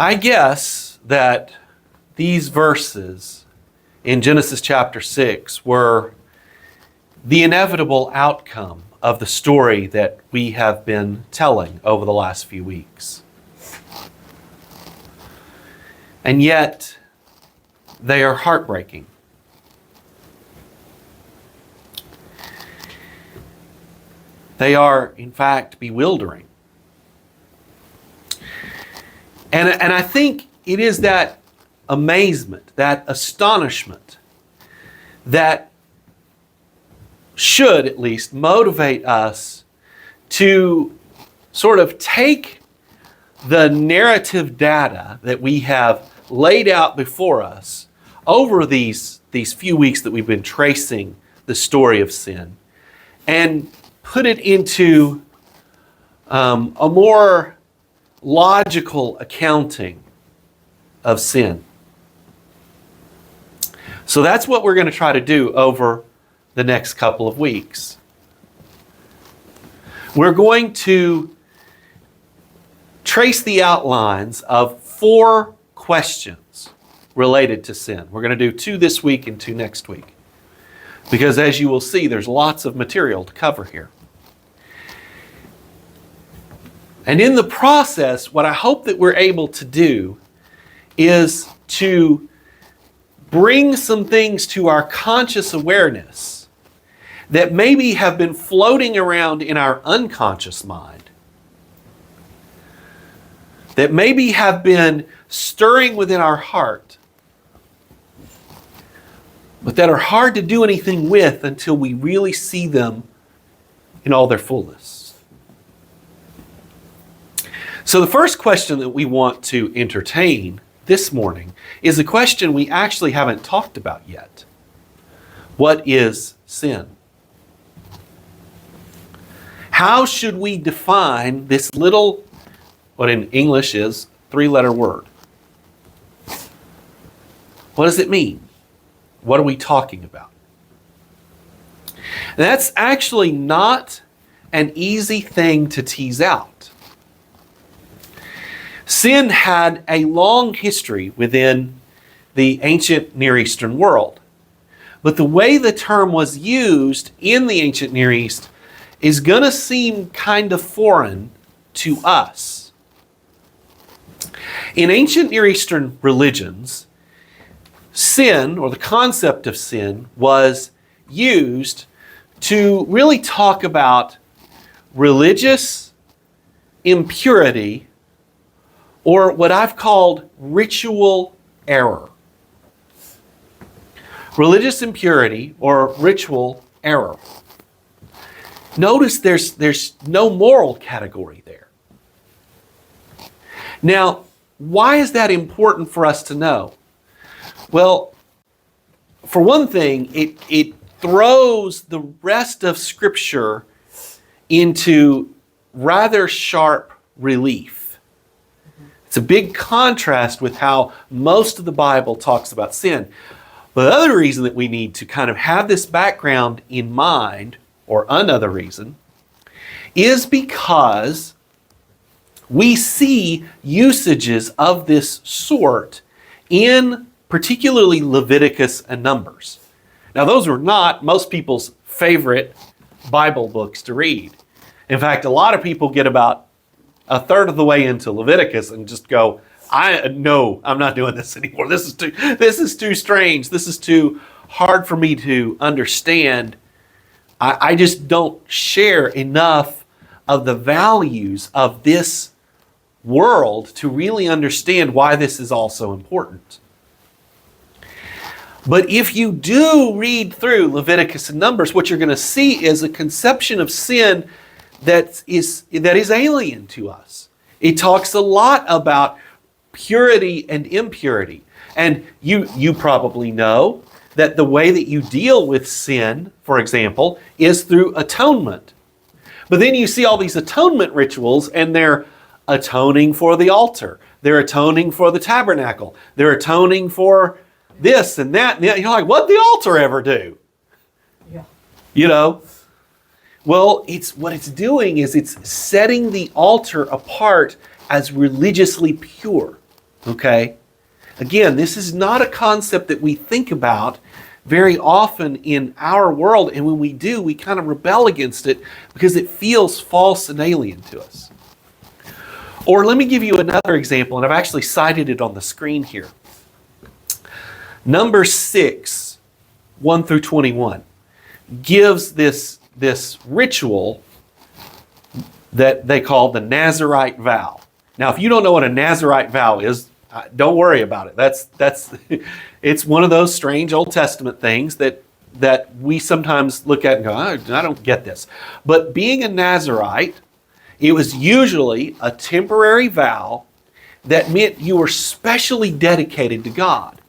I guess that these verses in Genesis chapter 6 were the inevitable outcome of the story that we have been telling over the last few weeks. And yet, they are heartbreaking. They are, in fact, bewildering. And I think it is that amazement, that astonishment, that should at least motivate us to sort of take the narrative data that we have laid out before us over these few weeks that we've been tracing the story of sin and put it into a more logical accounting of sin. So that's what we're going to try to do over the next couple of weeks. We're going to trace the outlines of 4 questions related to sin. We're going to do 2 this week and 2 next week. Because as you will see, there's lots of material to cover here. And in the process, what I hope that we're able to do is to bring some things to our conscious awareness that maybe have been floating around in our unconscious mind, that maybe have been stirring within our heart, but that are hard to do anything with until we really see them in all their fullness. So the first question that we want to entertain this morning is a question we actually haven't talked about yet. What is sin? How should we define this little, what in English is 3-letter word? What does it mean? What are we talking about? And that's actually not an easy thing to tease out. Sin had a long history within the ancient Near Eastern world. But the way the term was used in the ancient Near East is going to seem kind of foreign to us. In ancient Near Eastern religions, sin, or the concept of sin, was used to really talk about religious impurity, or what I've called ritual error. Religious impurity or ritual error. Notice there's no moral category there. Now, why is that important for us to know? Well, for one thing, it throws the rest of Scripture into rather sharp relief. It's a big contrast with how most of the Bible talks about sin. But the other reason that we need to kind of have this background in mind, or another reason, is because we see usages of this sort in particularly Leviticus and Numbers. Now, those are not most people's favorite Bible books to read. In fact, a lot of people get about a third of the way into Leviticus and just go, I'm not doing this anymore. This is too strange. This is too hard for me to understand. I just don't share enough of the values of this world to really understand why this is all so important. But if you do read through Leviticus and Numbers, what you're going to see is a conception of sin that is alien to us. It talks a lot about purity and impurity. And you probably know that the way that you deal with sin, for example, is through atonement. But then you see all these atonement rituals, and they're atoning for the altar. They're atoning for the tabernacle. They're atoning for this and that. And you're like, what'd the altar ever do? Yeah. You know? Well, what it's doing is it's setting the altar apart as religiously pure. Okay? Again, this is not a concept that we think about very often in our world, and when we do, we kind of rebel against it because it feels false and alien to us. Or let me give you another example, and I've actually cited it on the screen here. Numbers 6, 1 through 21, gives this ritual that they call the Nazirite vow. Now, if you don't know what a Nazirite vow is, don't worry about it. That's it's one of those strange Old Testament things that we sometimes look at and go, I don't get this. But being a Nazirite, it was usually a temporary vow that meant you were specially dedicated to God.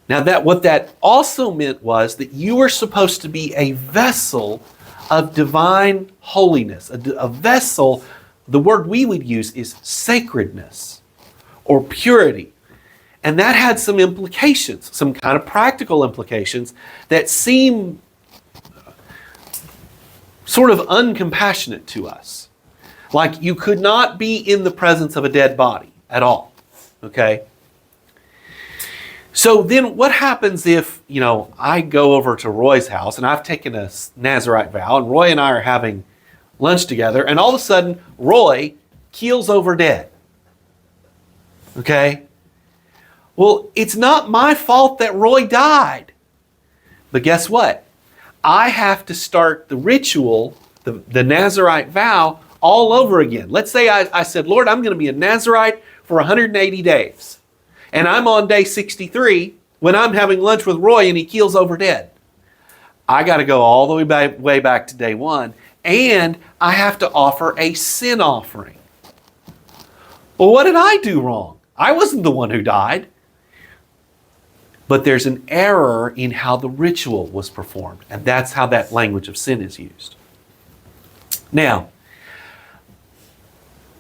Now, what that also meant was that you were supposed to be a vessel of divine holiness. A vessel, the word we would use is sacredness or purity. And that had some implications, some kind of practical implications that seem sort of uncompassionate to us. Like you could not be in the presence of a dead body at all. Okay? So then what happens if, I go over to Roy's house and I've taken a Nazirite vow and Roy and I are having lunch together and all of a sudden Roy keels over dead. Okay? Well, it's not my fault that Roy died. But guess what? I have to start the ritual, the Nazirite vow, all over again. Let's say I said, Lord, I'm going to be a Nazirite for 180 days. And I'm on day 63 when I'm having lunch with Roy and he keels over dead. I got to go all the way back to day 1, and I have to offer a sin offering. Well, what did I do wrong? I wasn't the one who died. But there's an error in how the ritual was performed, and that's how that language of sin is used. Now,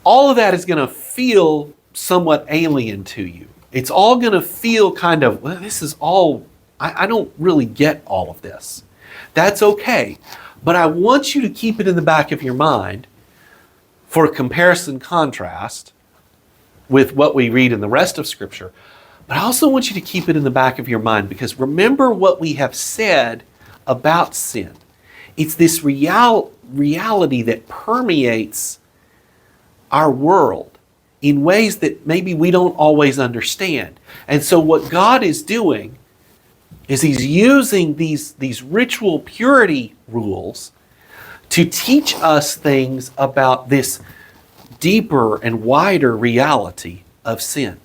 all of that is going to feel somewhat alien to you. It's all going to feel kind of, well, this is all, I don't really get all of this. That's okay. But I want you to keep it in the back of your mind for a comparison contrast with what we read in the rest of Scripture. But I also want you to keep it in the back of your mind because remember what we have said about sin. It's this reality that permeates our world in ways that maybe we don't always understand. And so what God is doing is He's using these ritual purity rules to teach us things about this deeper and wider reality of sin.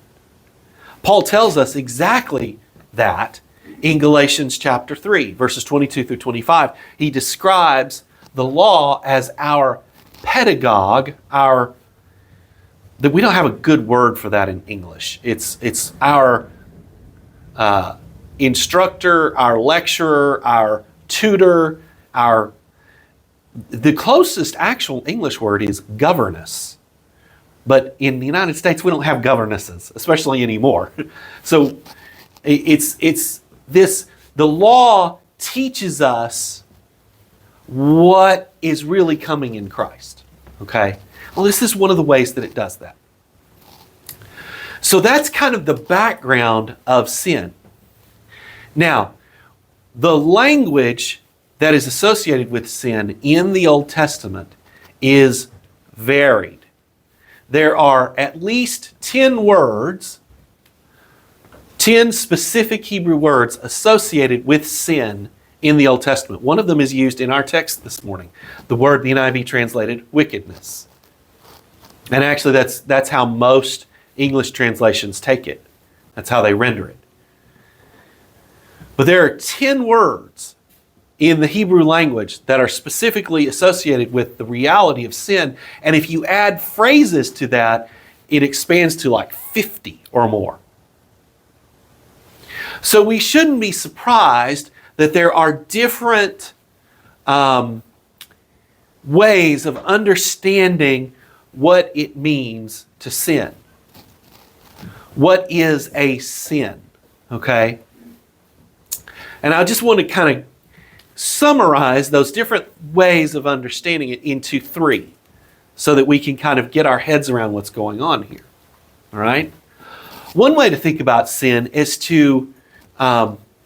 Paul tells us exactly that in Galatians chapter 3, verses 22 through 25. He describes the law as our pedagogue, we don't have a good word for that in English. It's our instructor, our lecturer, our tutor, the closest actual English word is governess. But in the United States, we don't have governesses, especially anymore. So it's this, the law teaches us what is really coming in Christ. Okay? Well, this is one of the ways that it does that. So that's kind of the background of sin. Now, the language that is associated with sin in the Old Testament is varied. There are at least 10 words, 10 specific Hebrew words associated with sin in the Old Testament. One of them is used in our text this morning. The word the NIV translated wickedness. And actually that's how most English translations take it. That's how they render it. But there are 10 words in the Hebrew language that are specifically associated with the reality of sin. And if you add phrases to that, it expands to like 50 or more. So we shouldn't be surprised that there are different ways of understanding what it means to sin. What is a sin? Okay? And I just want to kind of summarize those different ways of understanding it into 3 so that we can kind of get our heads around what's going on here. All right? One way to think about sin is to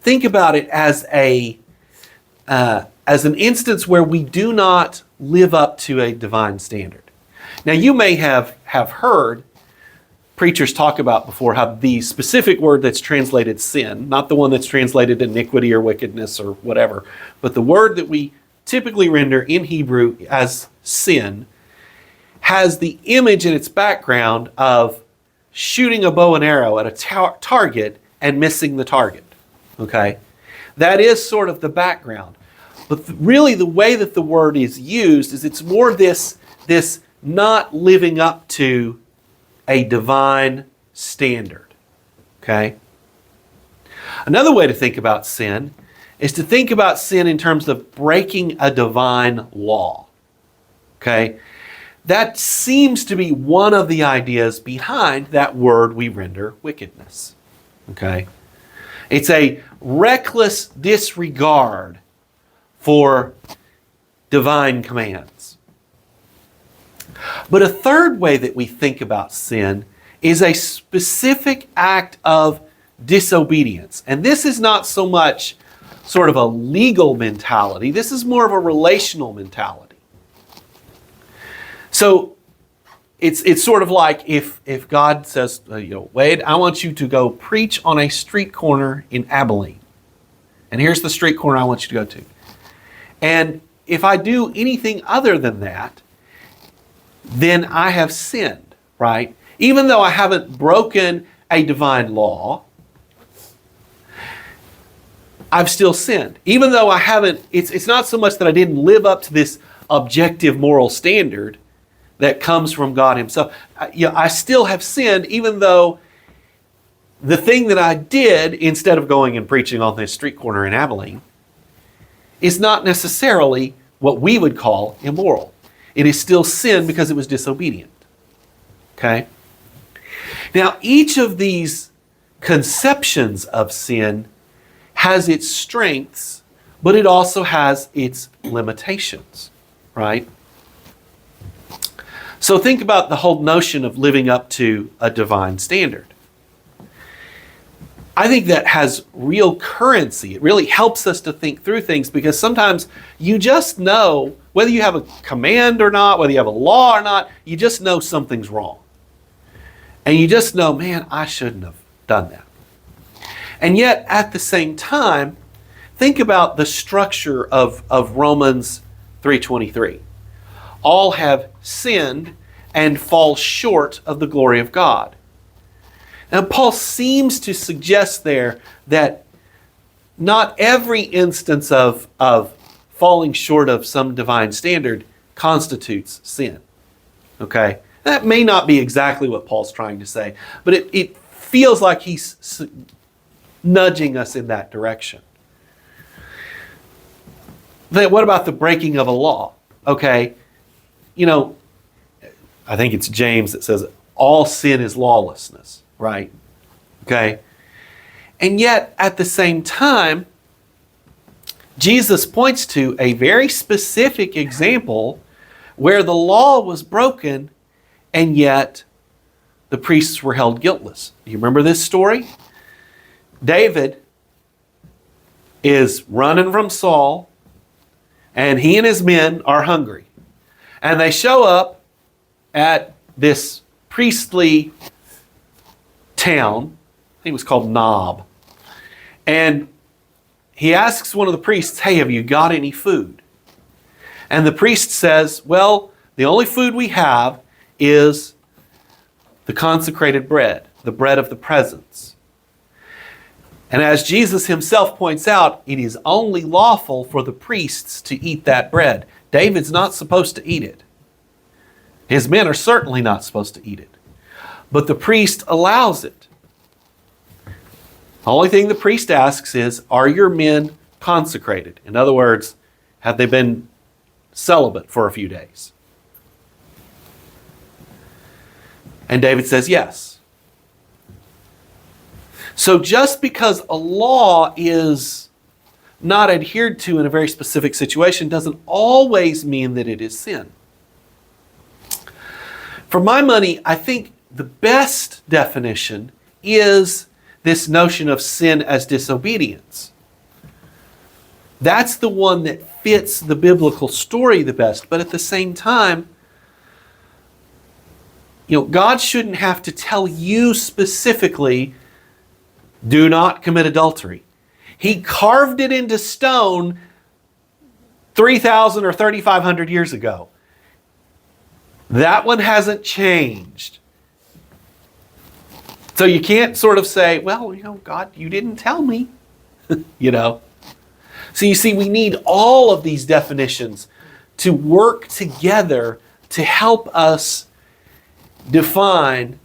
think about it as an instance where we do not live up to a divine standard. Now, you may have heard preachers talk about before how the specific word that's translated sin, not the one that's translated iniquity or wickedness or whatever, but the word that we typically render in Hebrew as sin, has the image in its background of shooting a bow and arrow at a target and missing the target. Okay? That is sort of the background. But really the way that the word is used is it's more this not living up to a divine standard. Okay? Another way to think about sin is to think about sin in terms of breaking a divine law. Okay? That seems to be one of the ideas behind that word we render wickedness. Okay? It's a reckless disregard for divine commands. But a third way that we think about sin is a specific act of disobedience. And this is not so much sort of a legal mentality. This is more of a relational mentality. So it's sort of like if God says, Wade, I want you to go preach on a street corner in Abilene. And here's the street corner I want you to go to. And if I do anything other than that, then I have sinned, right? Even though I haven't broken a divine law, I've still sinned. Even though I haven't, it's not so much that I didn't live up to this objective moral standard that comes from God Himself. I still have sinned, even though the thing that I did, instead of going and preaching on this street corner in Abilene, is not necessarily what we would call immoral. It is still sin because it was disobedient. Okay? Now, each of these conceptions of sin has its strengths, but it also has its limitations, right? So think about the whole notion of living up to a divine standard. I think that has real currency. It really helps us to think through things because sometimes you just know, whether you have a command or not, whether you have a law or not, you just know something's wrong. And you just know, man, I shouldn't have done that. And yet, at the same time, think about the structure of Romans 3:23. All have sinned and fall short of the glory of God. Now, Paul seems to suggest there that not every instance of falling short of some divine standard constitutes sin. Okay? That may not be exactly what Paul's trying to say, but it feels like he's nudging us in that direction. Then what about the breaking of a law? Okay, I think it's James that says all sin is lawlessness, right? Okay, and yet at the same time, Jesus points to a very specific example where the law was broken and yet the priests were held guiltless. Do you remember this story? David is running from Saul, and he and his men are hungry. And they show up at this priestly town. I think it was called Nob. And he asks one of the priests, hey, have you got any food? And the priest says, well, the only food we have is the consecrated bread, the bread of the presence. And as Jesus himself points out, it is only lawful for the priests to eat that bread. David's not supposed to eat it. His men are certainly not supposed to eat it. But the priest allows it. The only thing the priest asks is, are your men consecrated? In other words, have they been celibate for a few days? And David says yes. So just because a law is not adhered to in a very specific situation doesn't always mean that it is sin. For my money, I think the best definition is this notion of sin as disobedience. That's the one that fits the biblical story the best. But at the same time, God shouldn't have to tell you specifically, do not commit adultery. He carved it into stone 3,000 or 3,500 years ago. That one hasn't changed. So you can't sort of say, well, God, you didn't tell me. So you see, we need all of these definitions to work together to help us define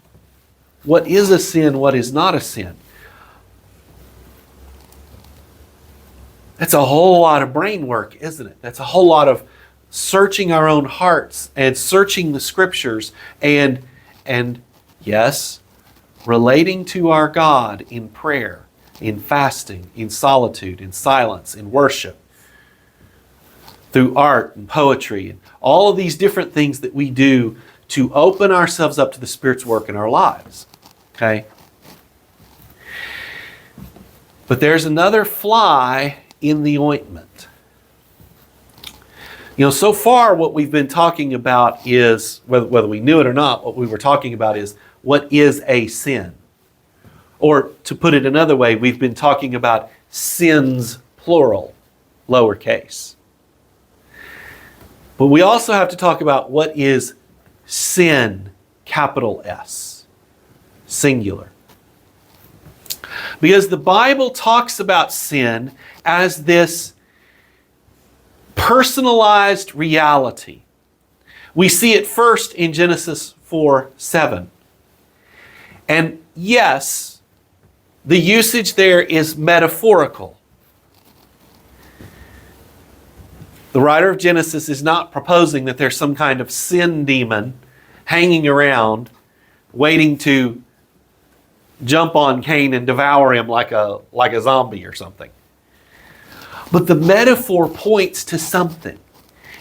what is a sin, what is not a sin. That's a whole lot of brain work, isn't it? That's a whole lot of searching our own hearts and searching the scriptures and yes, relating to our God in prayer, in fasting, in solitude, in silence, in worship, through art and poetry, and all of these different things that we do to open ourselves up to the Spirit's work in our lives. Okay? But there's another fly in the ointment. So far what we've been talking about is, whether we knew it or not, what we were talking about is, what is a sin? Or to put it another way, we've been talking about sins, plural, lowercase. But we also have to talk about what is sin, capital S, singular. Because the Bible talks about sin as this personalized reality. We see it first in Genesis 4:7. And yes, the usage there is metaphorical. The writer of Genesis is not proposing that there's some kind of sin demon hanging around waiting to jump on Cain and devour him like a zombie or something. But the metaphor points to something.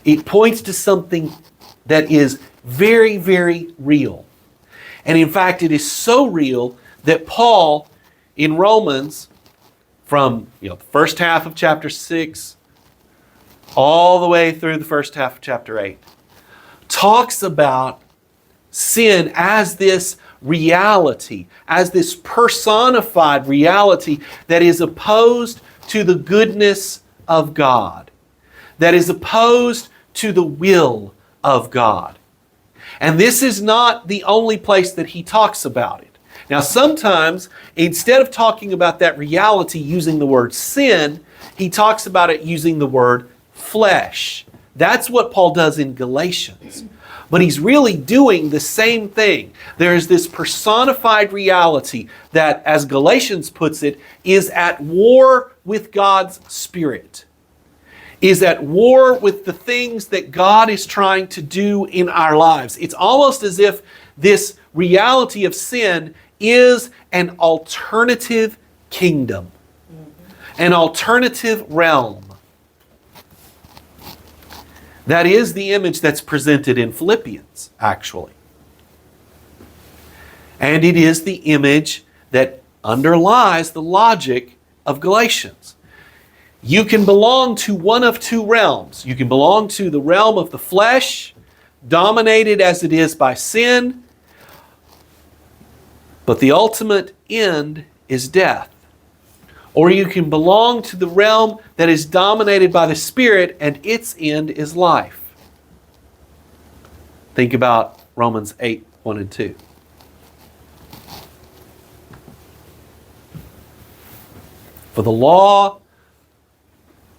It points to something that is very, very real. And in fact, it is so real that Paul, in Romans, from the first half of chapter 6 all the way through the first half of chapter 8, talks about sin as this reality, as this personified reality that is opposed to the goodness of God, that is opposed to the will of God. And this is not the only place that he talks about it. Now, sometimes, instead of talking about that reality using the word sin, he talks about it using the word flesh. That's what Paul does in Galatians. But he's really doing the same thing. There is this personified reality that, as Galatians puts it, is at war with God's Spirit, is at war with the things that God is trying to do in our lives. It's almost as if this reality of sin is an alternative kingdom, an alternative realm. That is the image that's presented in Philippians, actually. And it is the image that underlies the logic of Galatians. You can belong to one of two realms. You can belong to the realm of the flesh, dominated as it is by sin, but the ultimate end is death. Or you can belong to the realm that is dominated by the Spirit, and its end is life. Think about Romans 8:1 and 2. For the law,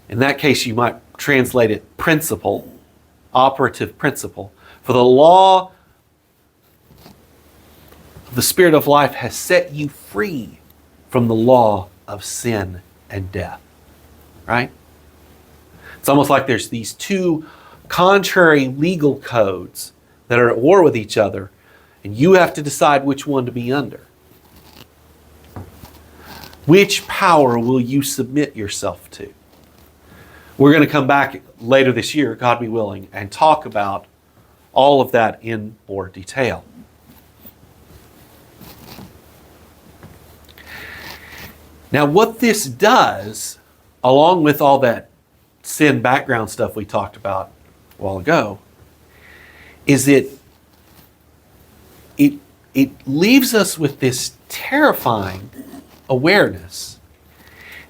in that case you might translate it principle, operative principle. For the law of the Spirit of life has set you free from the law of sin and death. Right? It's almost like there's these two contrary legal codes that are at war with each other, and you have to decide which one to be under. Which power will you submit yourself to? We're going to come back later this year, God be willing, and talk about all of that in more detail. Now, what this does, along with all that sin background stuff we talked about a while ago, is it leaves us with this terrifying awareness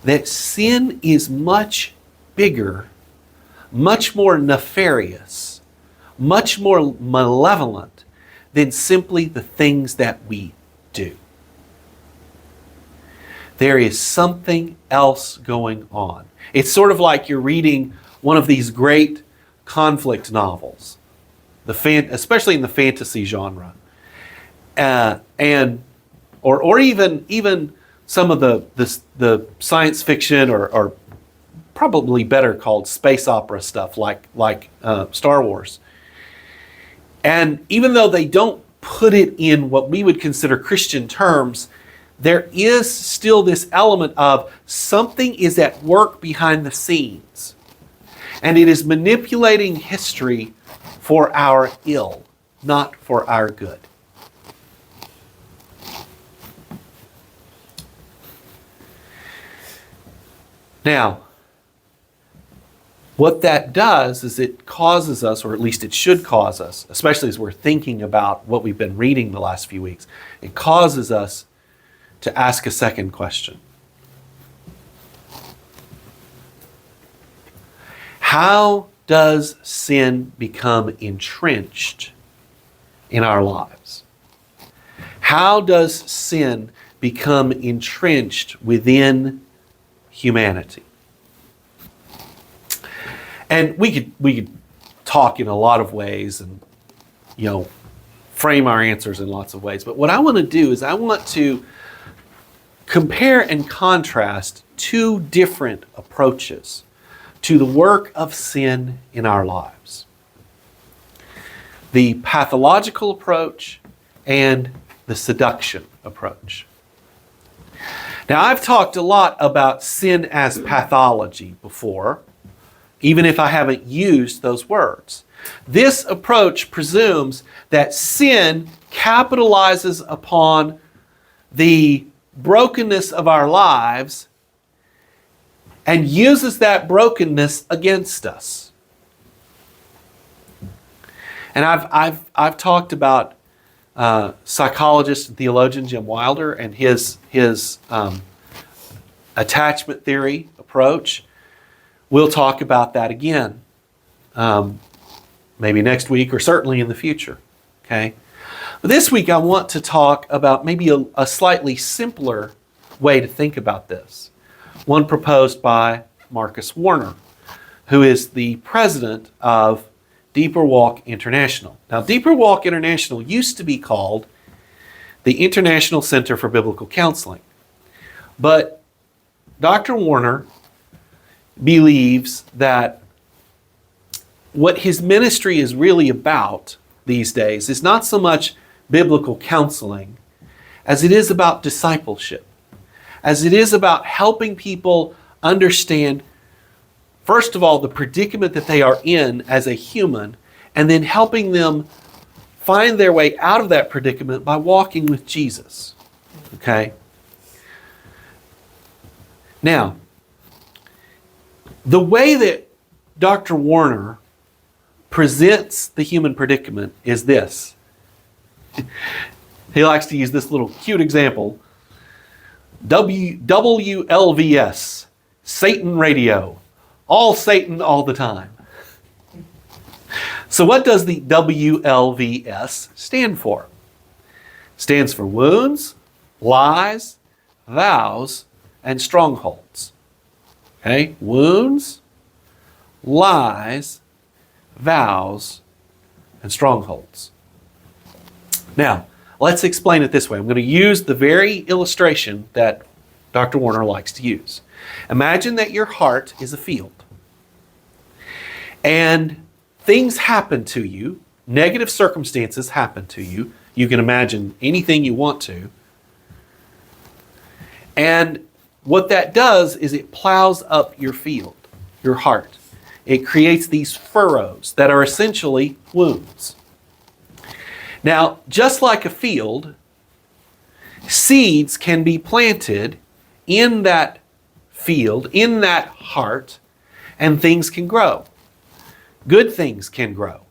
that sin is much bigger, much more nefarious, much more malevolent than simply the things that we do. There is something else going on. It's sort of like you're reading one of these great conflict novels, especially in the fantasy genre, or even some of the science fiction or probably better called space opera stuff like Star Wars. And even though they don't put it in what we would consider Christian terms, there is still this element of something is at work behind the scenes. And it is manipulating history for our ill, not for our good. Now, what that does is it causes us, or at least it should cause us, especially as we're thinking about what we've been reading the last few weeks, it causes us to ask a second question. How does sin become entrenched in our lives? How does sin become entrenched within humanity? And we could talk in a lot of ways and, frame our answers in lots of ways. But what I want to do is I want to compare and contrast two different approaches to the work of sin in our lives. The pathological approach and the seduction approach. Now, I've talked a lot about sin as pathology before, even if I haven't used those words. This approach presumes that sin capitalizes upon the brokenness of our lives and uses that brokenness against us. And I've talked about psychologist and theologian Jim Wilder and his attachment theory approach. We'll talk about that again, maybe next week or certainly in the future. Okay. But this week I want to talk about maybe a slightly simpler way to think about this. One proposed by Marcus Warner, who is the president of Deeper Walk International. Now, Deeper Walk International used to be called the International Center for Biblical Counseling. But Dr. Warner believes that what his ministry is really about these days is not so much biblical counseling as it is about discipleship, as it is about helping people understand, first of all, the predicament that they are in as a human, and then helping them find their way out of that predicament by walking with Jesus. Okay? Now, the way that Dr. Warner presents the human predicament is this. He likes to use this little cute example. WLVS, Satan radio. All Satan all the time. So what does the WLVS stand for? It stands for wounds, lies, vows, and strongholds. Okay? Wounds, lies, vows, and strongholds. Now, let's explain it this way. I'm going to use the very illustration that Dr. Warner likes to use. Imagine that your heart is a field. And things happen to you, negative circumstances happen to you. You can imagine anything you want to. And what that does is it plows up your field, your heart. It creates these furrows that are essentially wounds. Now, just like a field, seeds can be planted in that field, in that heart, and things can grow. Good things can grow,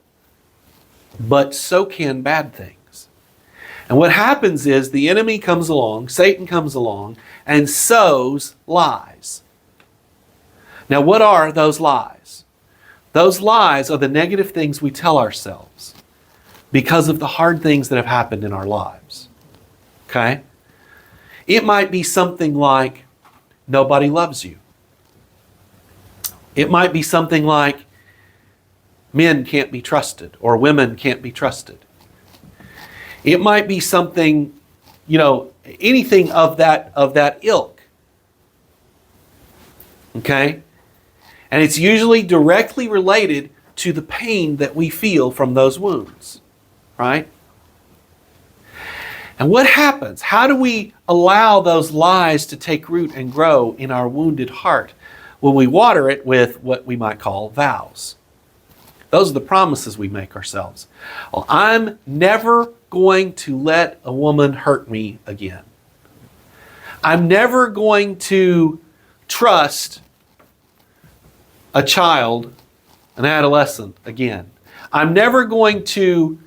but so can bad things. And what happens is the enemy comes along, Satan comes along, and sows lies. Now, what are those lies? Those lies are the negative things we tell ourselves because of the hard things that have happened in our lives. Okay? It might be something like, nobody loves you. It might be something like, men can't be trusted or women can't be trusted. It might be something, anything of that ilk. Okay? And it's usually directly related to the pain that we feel from those wounds. Right? And what happens? How do we allow those lies to take root and grow in our wounded heart? Well, we water it with what we might call vows. Those are the promises we make ourselves. Well, I'm never going to let a woman hurt me again. I'm never going to trust a child, an adolescent again. I'm never going to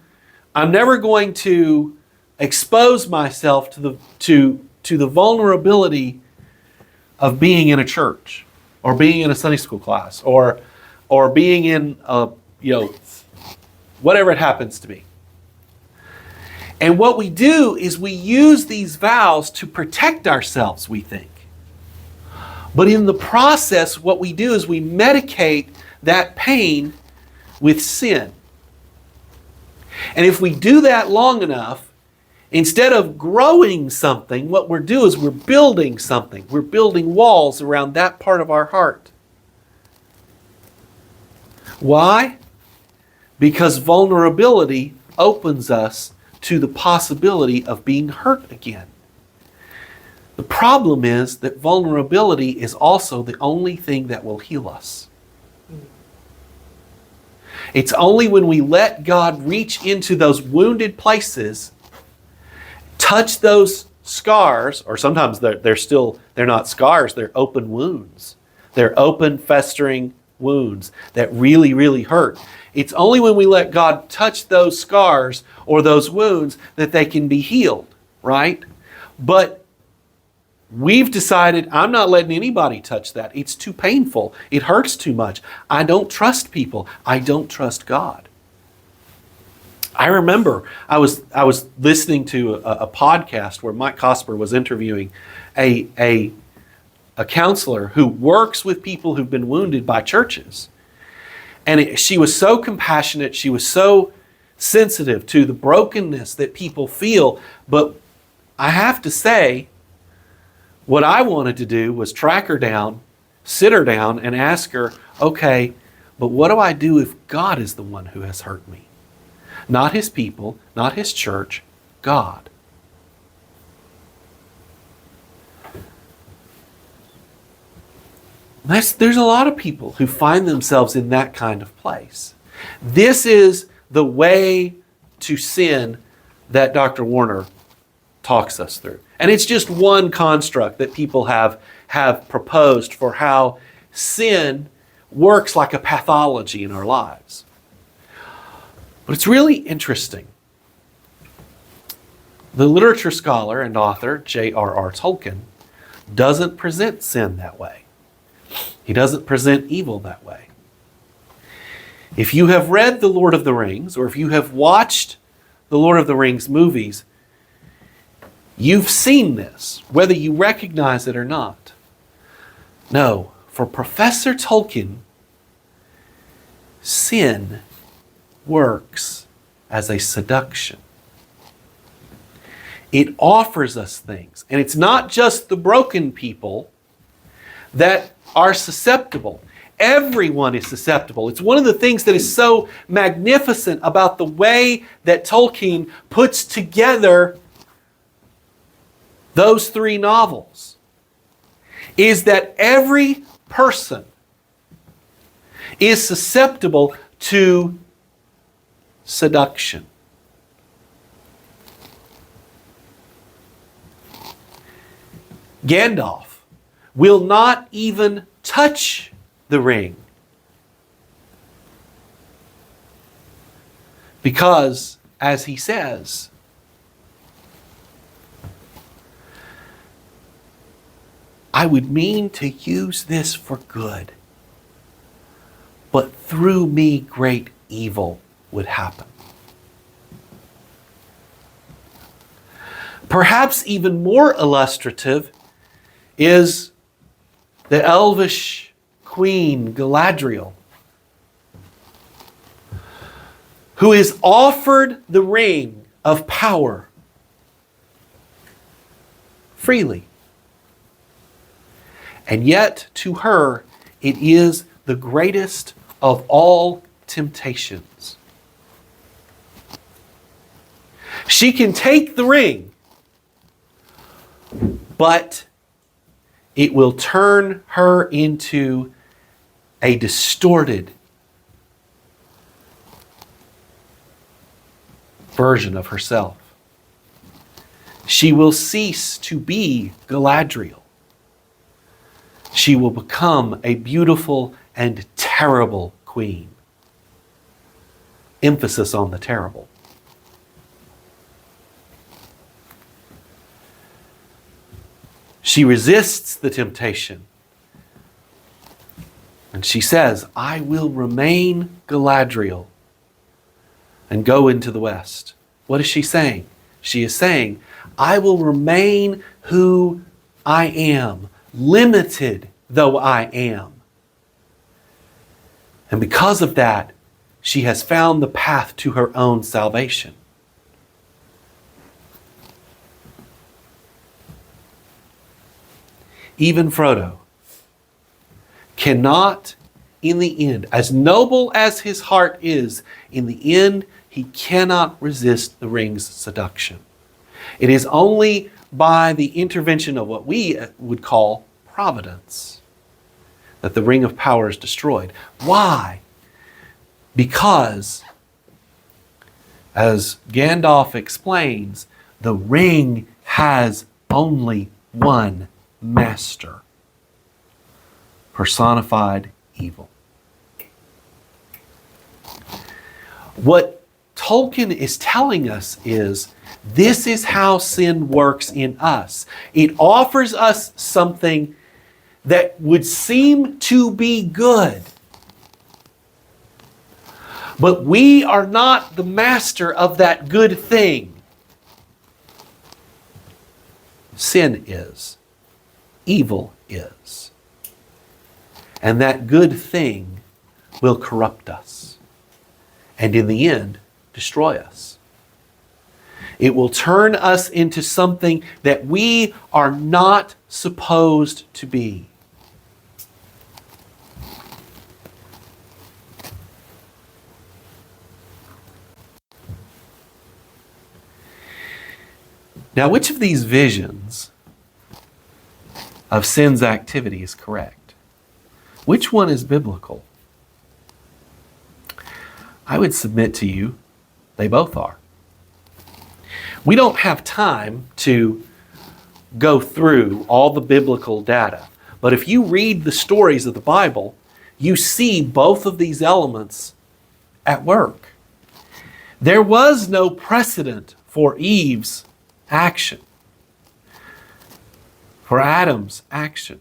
expose myself to the vulnerability of being in a church, or being in a Sunday school class, or being in whatever it happens to be. And what we do is we use these vows to protect ourselves, we think. But in the process, what we do is we medicate that pain with sin. And if we do that long enough, instead of growing something, what we're doing is we're building something. We're building walls around that part of our heart. Why? Because vulnerability opens us to the possibility of being hurt again. The problem is that vulnerability is also the only thing that will heal us. It's only when we let God reach into those wounded places, touch those scars, or sometimes they're not scars, they're open wounds. They're open, festering wounds that really, really hurt. It's only when we let God touch those scars or those wounds that they can be healed, right? But we've decided, I'm not letting anybody touch that. It's too painful. It hurts too much. I don't trust people. I don't trust God. I remember I was listening to a podcast where Mike Cosper was interviewing a counselor who works with people who've been wounded by churches. And she was so compassionate. She was so sensitive to the brokenness that people feel. But I have to say, what I wanted to do was track her down, sit her down, and ask her, okay, but what do I do if God is the one who has hurt me? Not his people, not his church, God. There's a lot of people who find themselves in that kind of place. This is the way to sin that Dr. Warner talks us through. And it's just one construct that people have proposed for how sin works like a pathology in our lives. But it's really interesting. The literature scholar and author J.R.R. Tolkien doesn't present sin that way. He doesn't present evil that way. If you have read The Lord of the Rings, or if you have watched the Lord of the Rings movies, you've seen this, whether you recognize it or not. No, for Professor Tolkien, sin works as a seduction. It offers us things. And it's not just the broken people that are susceptible. Everyone is susceptible. It's one of the things that is so magnificent about the way that Tolkien puts together those three novels, is that every person is susceptible to seduction. Gandalf will not even touch the ring. Because, as he says, I would mean to use this for good, but through me great evil would happen. Perhaps even more illustrative is the elvish queen Galadriel, who is offered the ring of power freely. And yet, to her, it is the greatest of all temptations. She can take the ring, but it will turn her into a distorted version of herself. She will cease to be Galadriel. She will become a beautiful and terrible queen. Emphasis on the terrible. She resists the temptation. And she says, I will remain Galadriel and go into the west. What is she saying? She is saying, I will remain who I am, limited though I am. And because of that, she has found the path to her own salvation. Even Frodo cannot, in the end, as noble as his heart is, in the end, he cannot resist the ring's seduction. It is only by the intervention of what we would call providence that the ring of power is destroyed. Why? Because, as Gandalf explains, the ring has only one master: personified evil. What Tolkien is telling us is this is how sin works in us. It offers us something that would seem to be good, but we are not the master of that good thing. Sin is. Evil is. And that good thing will corrupt us, and in the end, destroy us. It will turn us into something that we are not supposed to be. Now, which of these visions of sin's activity is correct? Which one is biblical? I would submit to you they both are. We don't have time to go through all the biblical data, but if you read the stories of the Bible, you see both of these elements at work. There was no precedent for Eve's action, for Adam's action.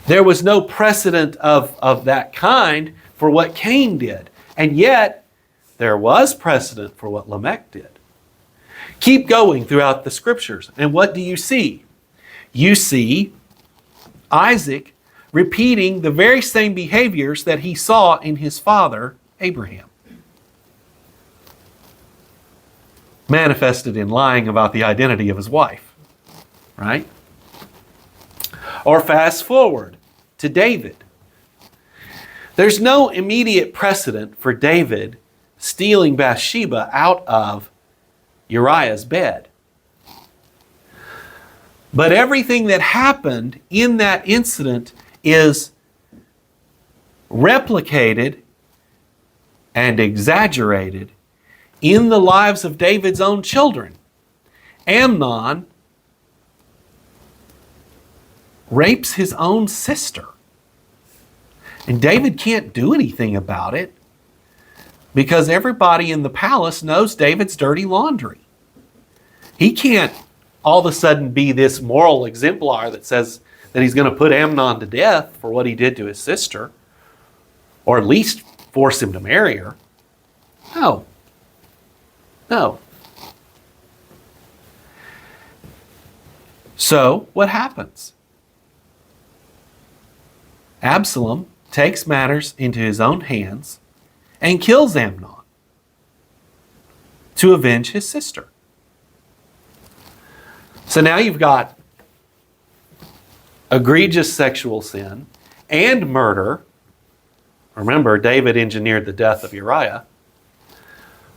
There was no precedent of that kind for what Cain did. And yet, there was precedent for what Lamech did. Keep going throughout the scriptures. And what do you see? You see Isaac repeating the very same behaviors that he saw in his father, Abraham. Manifested in lying about the identity of his wife. Right? Or fast forward to David. There's no immediate precedent for David stealing Bathsheba out of Uriah's bed. But everything that happened in that incident is replicated and exaggerated in the lives of David's own children. Amnon rapes his own sister. And David can't do anything about it because everybody in the palace knows David's dirty laundry. He can't all of a sudden be this moral exemplar that says that he's going to put Amnon to death for what he did to his sister, or at least force him to marry her. No. No. So, what happens? Absalom takes matters into his own hands and kills Amnon to avenge his sister. So now you've got egregious sexual sin and murder. Remember, David engineered the death of Uriah,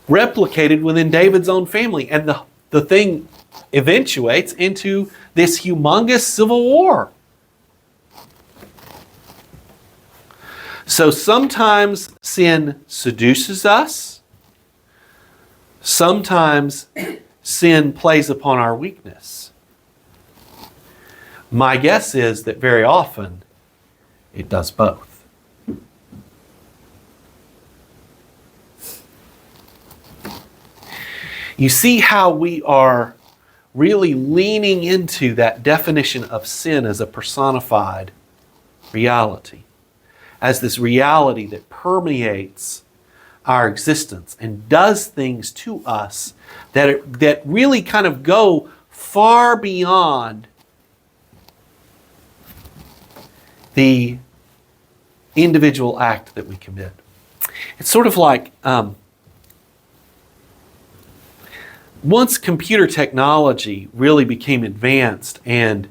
replicated within David's own family. And the thing eventuates into this humongous civil war. So sometimes sin seduces us. Sometimes sin plays upon our weakness. My guess is that very often it does both. You see how we are really leaning into that definition of sin as a personified reality, as this reality that permeates our existence and does things to us that really kind of go far beyond the individual act that we commit. It's sort of like once computer technology really became advanced and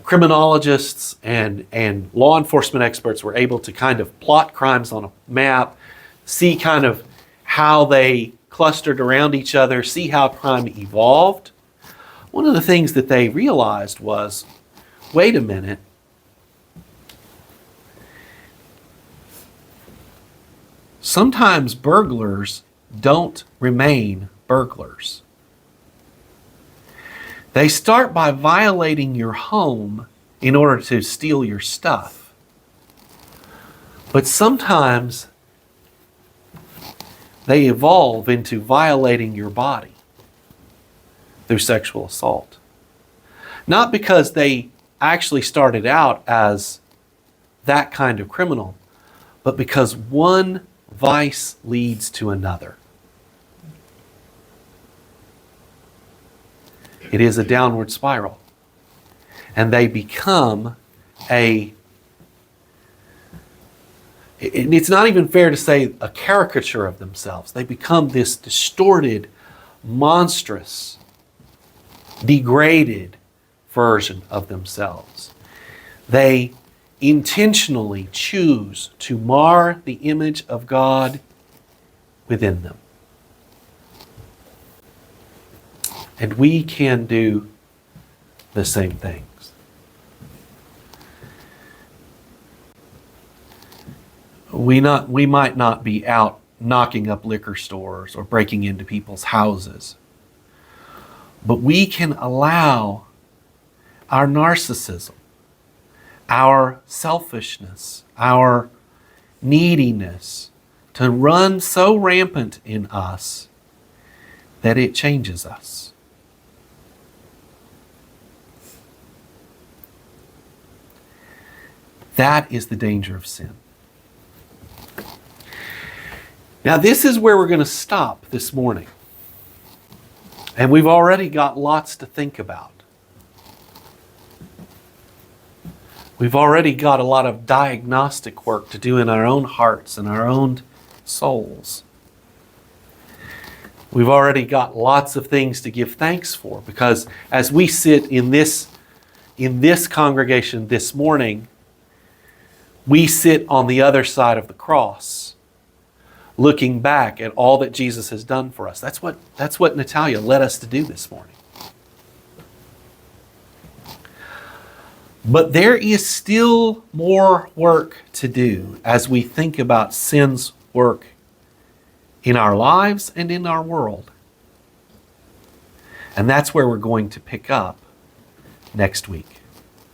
criminologists and law enforcement experts were able to kind of plot crimes on a map, see kind of how they clustered around each other, see how crime evolved. One of the things that they realized was, wait a minute, sometimes burglars don't remain burglars. They start by violating your home in order to steal your stuff. But sometimes they evolve into violating your body through sexual assault. Not because they actually started out as that kind of criminal, but because one vice leads to another. It is a downward spiral. And they become it's not even fair to say a caricature of themselves. They become this distorted, monstrous, degraded version of themselves. They intentionally choose to mar the image of God within them. And we can do the same things. We might not be out knocking up liquor stores or breaking into people's houses, but we can allow our narcissism, our selfishness, our neediness to run so rampant in us that it changes us. That is the danger of sin. Now, this is where we're going to stop this morning. And we've already got lots to think about. We've already got a lot of diagnostic work to do in our own hearts and our own souls. We've already got lots of things to give thanks for, because as we sit in this congregation this morning, we sit on the other side of the cross, looking back at all that Jesus has done for us. That's what Natalia led us to do this morning. But there is still more work to do as we think about sin's work in our lives and in our world. And that's where we're going to pick up next week.